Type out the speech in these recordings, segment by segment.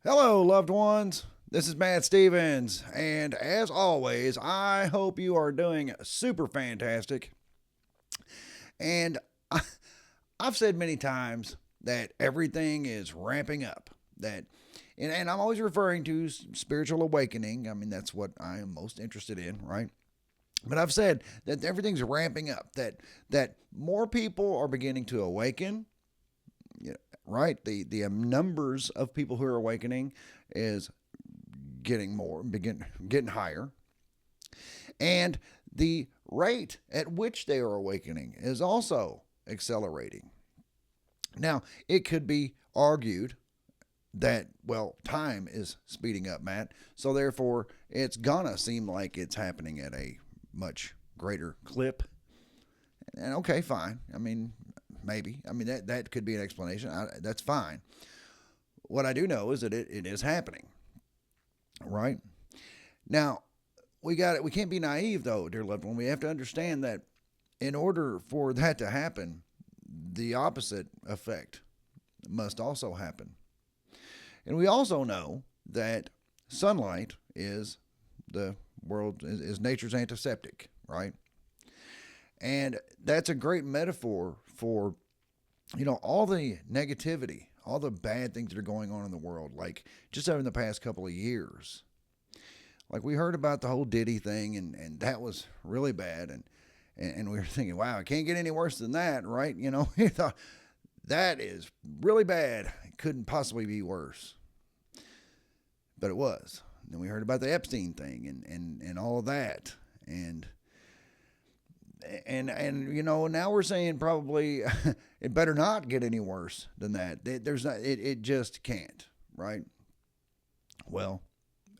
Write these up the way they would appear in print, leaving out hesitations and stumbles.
Hello, loved ones. This is Matt Stevens, and as always, I hope you are doing super fantastic. And I, I've said many times that everything is ramping up. And I'm always referring to spiritual awakening. I mean, that's what I am most interested in, right? But I've said that everything's ramping up. That more people are beginning to awaken. Yeah, right. The numbers of people who are awakening is getting higher, and the rate at which they are awakening is also accelerating. Now, it could be argued that, well, time is speeding up, Matt, so therefore it's gonna seem like it's happening at a much greater clip. And okay, fine. I mean, maybe. I mean, that could be an explanation. That's fine. What I do know is that it is happening, right? Now, we can't be naive though, dear loved one. We have to understand that in order for that to happen, the opposite effect must also happen. And we also know that sunlight is is nature's antiseptic, right? And that's a great metaphor for all the negativity, all the bad things that are going on in the world, like just over the past couple of years. Like we heard about the whole Diddy thing, and that was really bad, and we were thinking, wow, it can't get any worse than that, right? We thought that is really bad. It couldn't possibly be worse, but it was. And then we heard about the Epstein thing and all of that, and now we're saying probably it better not get any worse than that. It just can't, right? Well,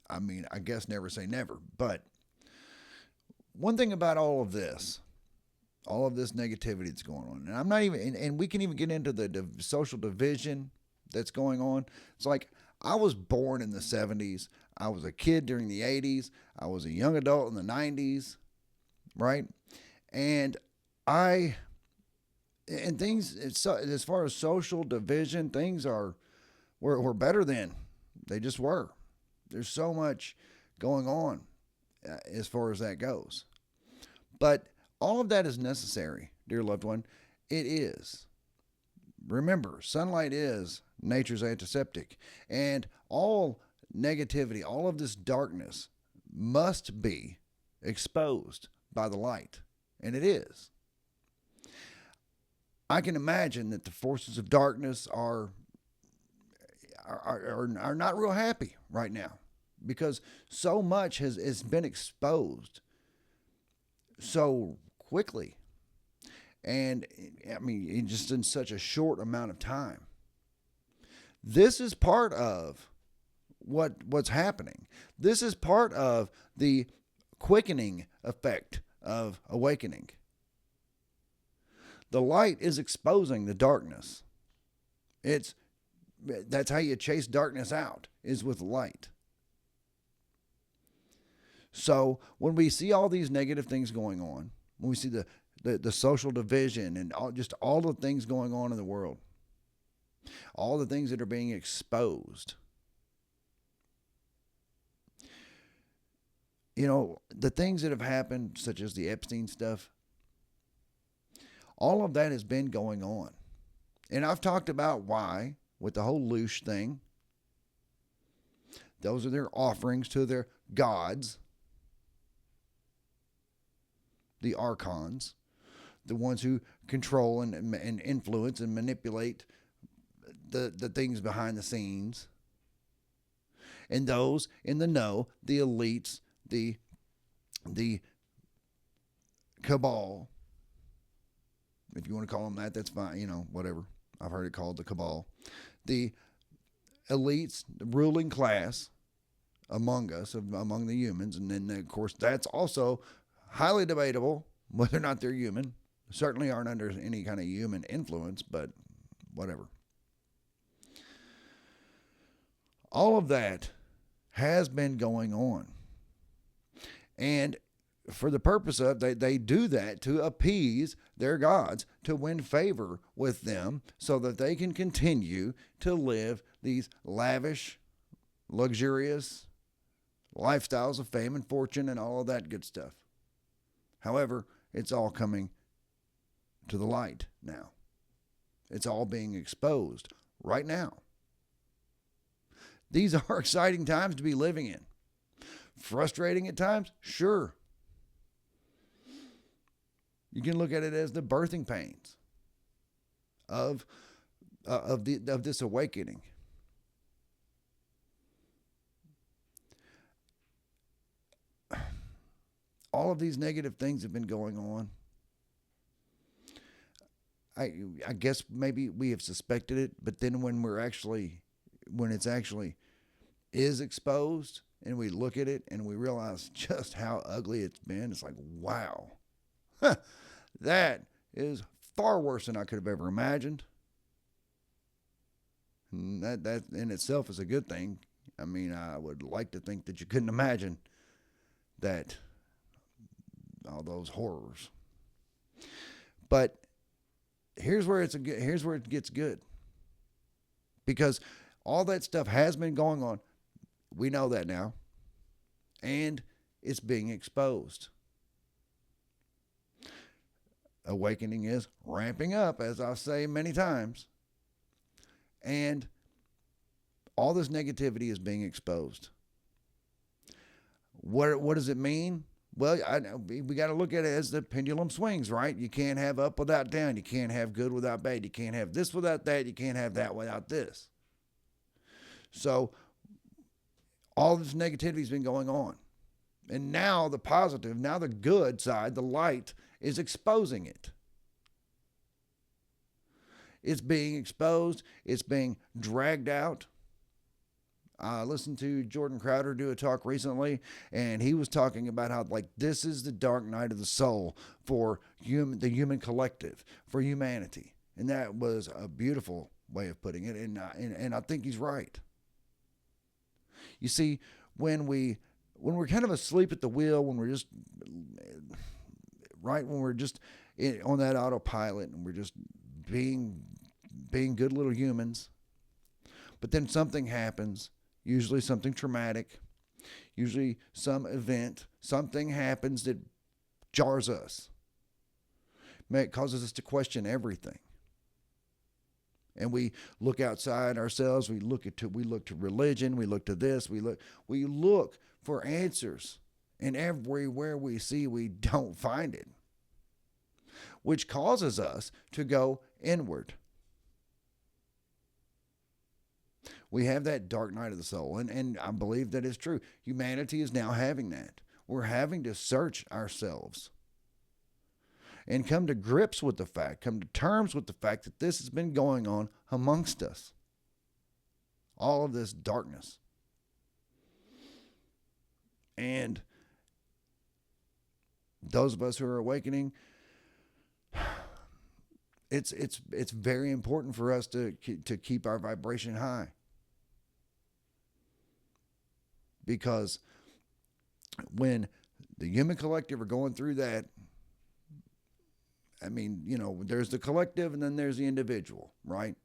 I mean, I guess never say never, but one thing about all of this negativity that's going on, and I'm not even, and we can even get into the social division that's going on. It's like I was born in the 70s, I was a kid during the 80s, I was a young adult in the 90s, right? And I and things as far as social division, things were better then. They just were. There's so much going on as far as that goes. But all of that is necessary, dear loved one. It is. Remember, sunlight is nature's antiseptic, and all negativity, all of this darkness must be exposed by the light. And it is. I can imagine that the forces of darkness are not real happy right now because so much has been exposed so quickly, and I mean just in such a short amount of time. This is part of what's happening. This is part of the quickening effect of awakening. The light is exposing the darkness. That's how you chase darkness out, is with light. So when we see all these negative things going on, when we see the social division and all the things going on in the world, all the things that are being exposed, the things that have happened, such as the Epstein stuff, all of that has been going on. And I've talked about why, with the whole loosh thing, those are their offerings to their gods, the archons, the ones who control and influence and manipulate the things behind the scenes. And those in the know, the elites, the cabal, if you want to call them that, that's fine. Whatever. I've heard it called the cabal. The elites, the ruling class among us, among the humans, and then of course that's also highly debatable whether or not they're human. Certainly aren't under any kind of human influence, but whatever. All of that has been going on. And for the purpose of, they do that to appease their gods, to win favor with them so that they can continue to live these lavish luxurious lifestyles of fame and fortune and all of that good stuff. However, it's all coming to the light now. It's all being exposed right now. These are exciting times to be living in. Frustrating at times? Sure. You can look at it as the birthing pains of this awakening. All of these negative things have been going on. I guess maybe we have suspected it, but then when it's actually is exposed and we look at it and we realize just how ugly it's been, it's like, wow, that is far worse than I could have ever imagined. And that in itself is a good thing. I mean, I would like to think that you couldn't imagine that, all those horrors. But here's where it gets good, because all that stuff has been going on. We know that now, and it's being exposed. Awakening is ramping up, as I say many times, and all this negativity is being exposed. What does it mean? Well, we got to look at it as the pendulum swings, right? You can't have up without down. You can't have good without bad. You can't have this without that. You can't have that without this. So all this negativity has been going on. And now the positive, now the good side, the light, is exposing it. It's being exposed. It's being dragged out. I listened to Jordan Crowder do a talk recently, and he was talking about how, like, this is the dark night of the soul for the human collective, for humanity. And that was a beautiful way of putting it, and I think he's right. You see, when we're kind of asleep at the wheel, when we're just on that autopilot, and we're just being good little humans, but then something happens. Usually something traumatic, usually some event, something happens that jars us. It causes us to question everything. And we look outside ourselves, we look to religion, we look to this, we look for answers. And everywhere we see, we don't find it, which causes us to go inward. We have that dark night of the soul, and I believe that is true. Humanity is now having that. We're having to search ourselves and come to terms with the fact that this has been going on amongst us. All of this darkness. And those of us who are awakening, it's very important for us to keep our vibration high. Because when the human collective are going through that, I mean, there's the collective and then there's the individual, right?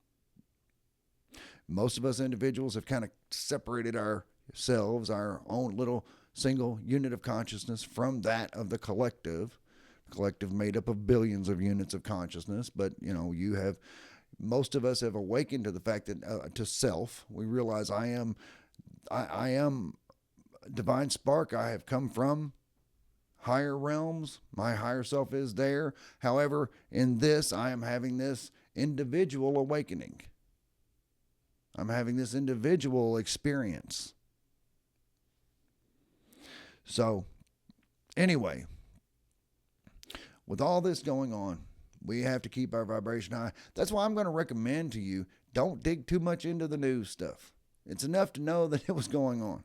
Most of us individuals have kind of separated ourselves, our own little single unit of consciousness, from that of the collective. The collective made up of billions of units of consciousness, but most of us have awakened to the fact that to self. We realize I am divine spark. I have come from higher realms. My higher self is there. However, in this, I am having this individual awakening. I'm having this individual experience. So, anyway, with all this going on, we have to keep our vibration high. That's why I'm going to recommend to you, don't dig too much into the news stuff. It's enough to know that it was going on.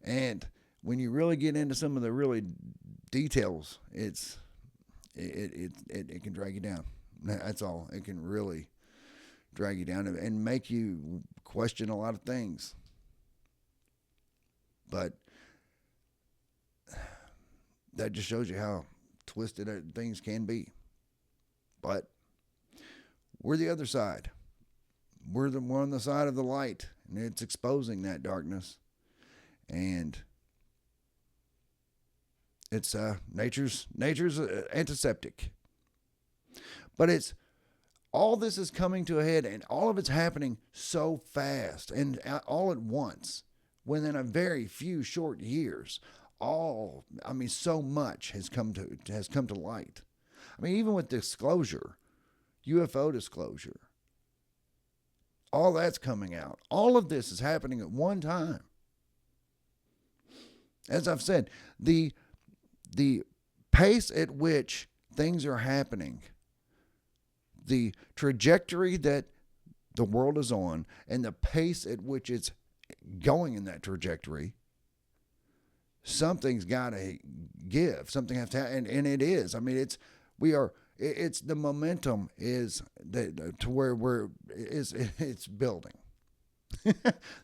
And when you really get into some of the really details, it can drag you down. That's all. It can really drag you down and make you question a lot of things. But that just shows you how twisted things can be. But we're the other side. We're on the side of the light. It's exposing that darkness. And it's nature's antiseptic. But it's all this is coming to a head, and all of it's happening so fast and all at once within a very few short years. So much has come to light. I mean, even with disclosure, UFO disclosure, all that's coming out. All of this is happening at one time. As I've said, the pace at which things are happening, the trajectory that the world is on, and the pace at which it's going in that trajectory, something's got to give. Something has to happen, and it is. I mean, it's the momentum is to where it's building.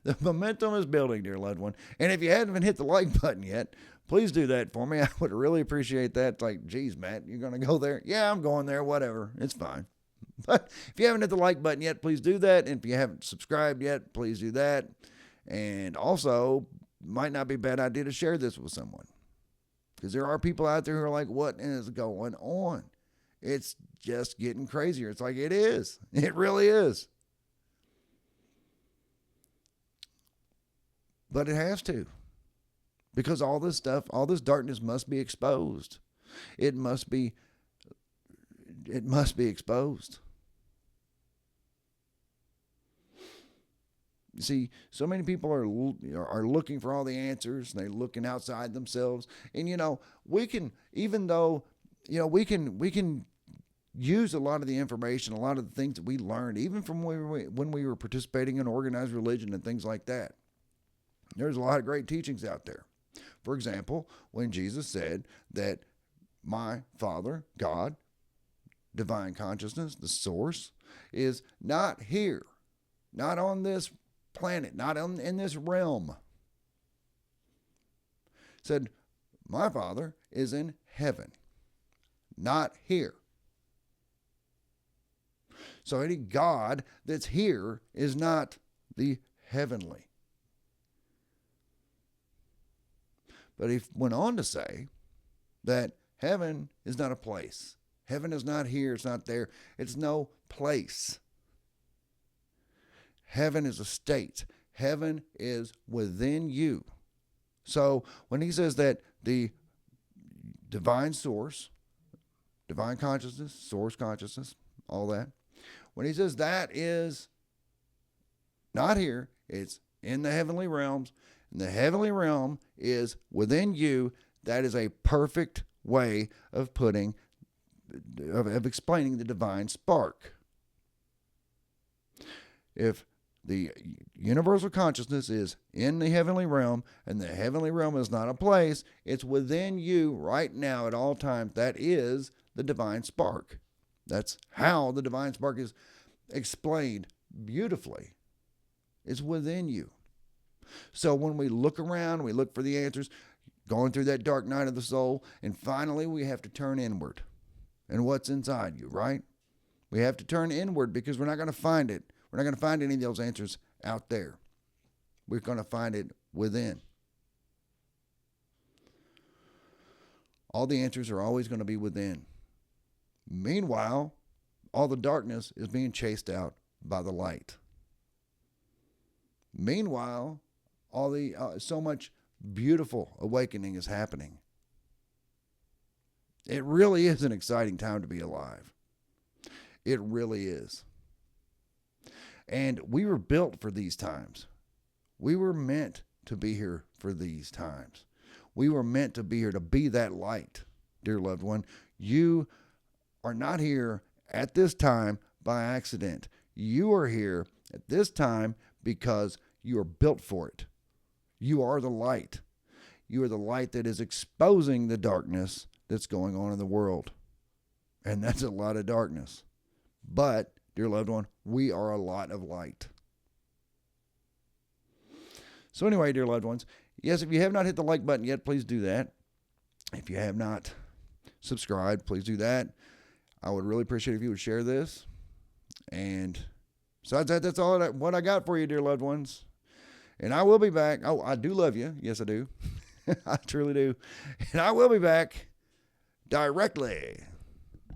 The momentum is building, dear loved one. And if you haven't hit the like button yet, please do that for me. I would really appreciate that. It's like, geez, Matt, you're going to go there? Yeah, I'm going there. Whatever. It's fine. But if you haven't hit the like button yet, please do that. And if you haven't subscribed yet, please do that. And also, might not be a bad idea to share this with someone. Because there are people out there who are like, what is going on? It's just getting crazier. It's like, it is. It really is. But it has to. Because all this stuff, all this darkness must be exposed. It must be exposed. You see, so many people are looking for all the answers. They're looking outside themselves. And, we can, even though, we can use a lot of the information, a lot of the things that we learned, even from when we were participating in organized religion and things like that. There's a lot of great teachings out there. For example, when Jesus said that my Father, God, divine consciousness, the source, is not here, not on this planet, not in this realm. Said, my Father is in heaven, not here. So any God that's here is not the heavenly. But he went on to say that heaven is not a place. Heaven is not here. It's not there. It's no place. Heaven is a state. Heaven is within you. So when he says that the divine source, divine consciousness, source consciousness, all that, when he says that is not here, it's in the heavenly realms, and the heavenly realm is within you, that is a perfect way of explaining the divine spark. If the universal consciousness is in the heavenly realm, and the heavenly realm is not a place, it's within you right now at all times. That is the divine spark. That's how the divine spark is explained beautifully. It's within you. So when we look around, we look for the answers, going through that dark night of the soul, and finally we have to turn inward. And what's inside you, right? We have to turn inward because we're not going to find it. We're not going to find any of those answers out there. We're going to find it within. All the answers are always going to be within. Meanwhile, all the darkness is being chased out by the light. Meanwhile, all the so much beautiful awakening is happening. It really is an exciting time to be alive. It really is. And we were built for these times. We were meant to be here for these times. We were meant to be here to be that light, dear loved one. You are not here at this time by accident. You are here at this time because you are built for it. You are the light. You are the light that is exposing the darkness that's going on in the world. And that's a lot of darkness. But, dear loved one, we are a lot of light. So anyway, dear loved ones, yes, if you have not hit the like button yet, please do that. If you have not subscribed, please do that. I would really appreciate if you would share this. And besides that, that's all what I got for you, dear loved ones. And I will be back. Oh, I do love you. Yes, I do. I truly do. And I will be back directly.